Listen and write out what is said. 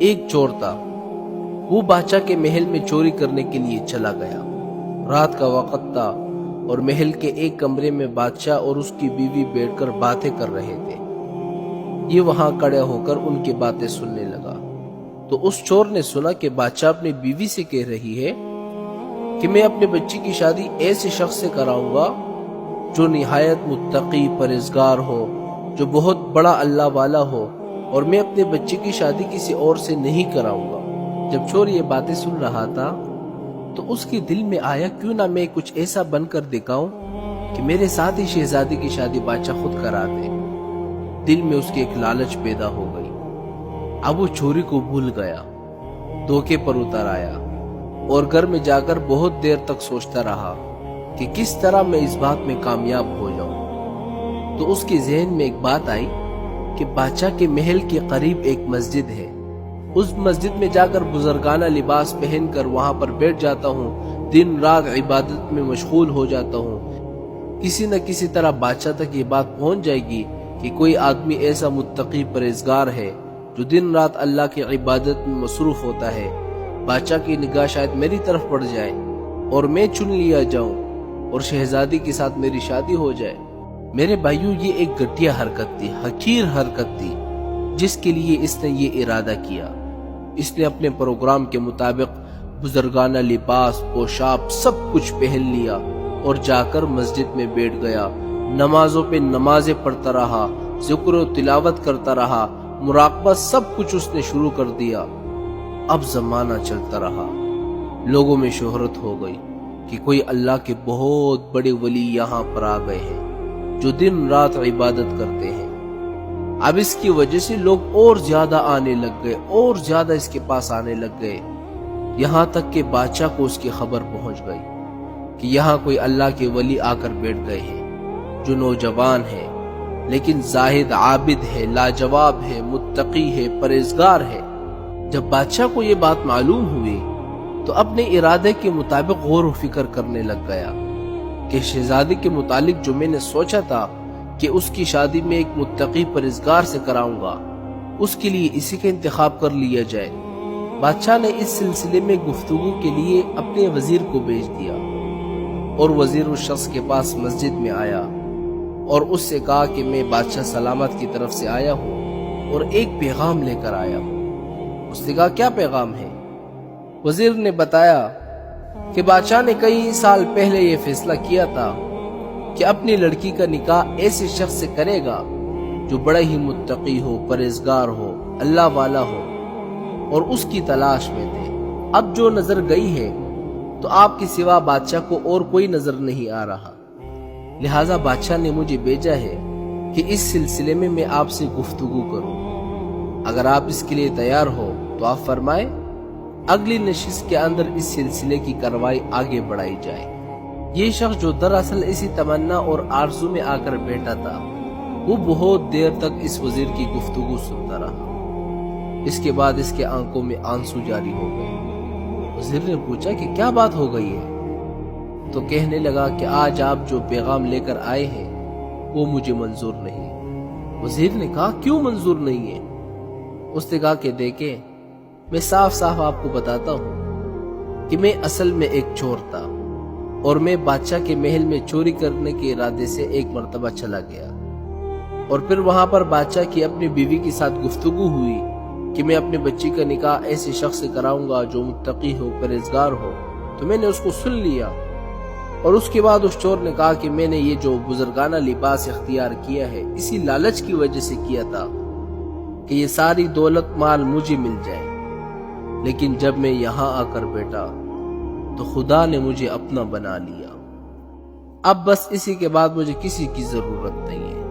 ایک چور تھا، وہ بادشاہ کے محل میں چوری کرنے کے لیے چلا گیا۔ رات کا وقت تھا اور محل کے ایک کمرے میں بادشاہ اور اس کی بیوی بیٹھ کر باتیں کر رہے تھے۔ یہ وہاں کھڑے ہو کر ان کی باتیں سننے لگا تو اس چور نے سنا کہ بادشاہ اپنی بیوی سے کہہ رہی ہے کہ میں اپنے بچی کی شادی ایسے شخص سے کراؤں گا جو نہایت متقی پرہیزگار ہو، جو بہت بڑا اللہ والا ہو، اور میں اپنے بچے کی شادی کسی اور سے نہیں کراؤں گا۔ جب چور یہ باتیں سن رہا تھا تو اس کے دل میں آیا کیوں نہ میں کچھ ایسا بن کر دکھاؤں کہ میرے ساتھ ہی شہزادی کی شادی بادشاہ خود کرا دے۔ دل میں اس کے ایک لالچ پیدا ہو گئی۔ اب وہ چوری کو بھول گیا، دھوکے پر اتر آیا اور گھر میں جا کر بہت دیر تک سوچتا رہا کہ کس طرح میں اس بات میں کامیاب ہو جاؤں۔ تو اس کے ذہن میں ایک بات آئی کہ بادشاہ کے محل کے قریب ایک مسجد ہے، اس مسجد میں جا کر بزرگانہ لباس پہن کر وہاں پر بیٹھ جاتا ہوں، دن رات عبادت میں مشغول ہو جاتا ہوں۔ کسی نہ کسی طرح بادشاہ تک یہ بات پہنچ جائے گی کہ کوئی آدمی ایسا متقی پرہیزگار ہے جو دن رات اللہ کی عبادت میں مصروف ہوتا ہے۔ بادشاہ کی نگاہ شاید میری طرف پڑ جائے اور میں چن لیا جاؤں اور شہزادی کے ساتھ میری شادی ہو جائے۔ میرے بھائیوں، یہ ایک گھٹیا حرکت تھی، حقیر حرکت تھی، جس کے لیے اس نے یہ ارادہ کیا۔ اس نے اپنے پروگرام کے مطابق بزرگانہ لباس، پوشاک سب کچھ پہن لیا اور جا کر مسجد میں بیٹھ گیا۔ نمازوں پہ نمازیں پڑھتا رہا، ذکر و تلاوت کرتا رہا، مراقبہ سب کچھ اس نے شروع کر دیا۔ اب زمانہ چلتا رہا، لوگوں میں شہرت ہو گئی کہ کوئی اللہ کے بہت بڑے ولی یہاں پر آ گئے ہیں جو دن رات عبادت کرتے ہیں۔ اب اس کی وجہ سے لوگ اور زیادہ آنے لگ گئے، اور زیادہ اس کے پاس آنے لگ گئے، یہاں تک کہ بادشاہ کو اس کی خبر پہنچ گئی کہ یہاں کوئی اللہ کے ولی آ کر بیٹھ گئے ہیں جو نوجوان ہے لیکن زاہد عابد ہے، لاجواب ہے، متقی ہے، پرہیزگار ہے۔ جب بادشاہ کو یہ بات معلوم ہوئی تو اپنے ارادے کے مطابق غور و فکر کرنے لگ گیا کہ شہزادی کے متعلق جو میں نے سوچا تھا کہ اس کی شادی میں ایک متقی پرہیزگار سے کراؤں گا، اس کے لیے اسی کا انتخاب کر لیا جائے۔ بادشاہ نے اس سلسلے میں گفتگو کے لیے اپنے وزیر کو بھیج دیا اور وزیر اس شخص کے پاس مسجد میں آیا اور اس سے کہا کہ میں بادشاہ سلامت کی طرف سے آیا ہوں اور ایک پیغام لے کر آیا ہوں۔ اس نے کہا کیا پیغام ہے؟ وزیر نے بتایا کہ بادشاہ نے کئی سال پہلے یہ فیصلہ کیا تھا کہ اپنی لڑکی کا نکاح ایسے شخص سے کرے گا جو بڑا ہی متقی ہو، پرہیزگار ہو، اللہ والا ہو، اور اس کی تلاش میں تھے۔ اب جو نظر گئی ہے تو آپ کے سوا بادشاہ کو اور کوئی نظر نہیں آ رہا، لہٰذا بادشاہ نے مجھے بھیجا ہے کہ اس سلسلے میں آپ سے گفتگو کروں۔ اگر آپ اس کے لیے تیار ہو تو آپ فرمائیں، اگلی نشست کے اندر اس سلسلے کی کارروائی آگے بڑھائی جائے۔ یہ شخص جو دراصل اسی تمنا اور آرزو میں آ کر بیٹھا تھا، وہ بہت دیر تک اس وزیر کی گفتگو سنتا رہا۔ اس کے بعد اس کے آنکھوں میں آنسو جاری ہو گئے۔ وزیر نے پوچھا کہ کیا بات ہو گئی ہے؟ تو کہنے لگا کہ آج آپ جو پیغام لے کر آئے ہیں وہ مجھے منظور نہیں۔ وزیر نے کہا کیوں منظور نہیں ہے؟ اس نے کہا کہ دیکھیں، میں صاف صاف آپ کو بتاتا ہوں کہ میں اصل میں ایک چور تھا اور میں بادشاہ کے محل میں چوری کرنے کے ارادے سے ایک مرتبہ چلا گیا، اور پھر وہاں پر بادشاہ کی اپنی بیوی کے ساتھ گفتگو ہوئی کہ میں اپنے بچی کا نکاح ایسے شخص سے کراؤں گا جو متقی ہو، پرہیزگار ہو، تو میں نے اس کو سن لیا۔ اور اس کے بعد اس چور نے کہا کہ میں نے یہ جو بزرگانہ لباس اختیار کیا ہے اسی لالچ کی وجہ سے کیا تھا کہ یہ ساری دولت مال مجھے مل جائے، لیکن جب میں یہاں آ کر بیٹھا تو خدا نے مجھے اپنا بنا لیا۔ اب بس اسی کے بعد مجھے کسی کی ضرورت نہیں ہے۔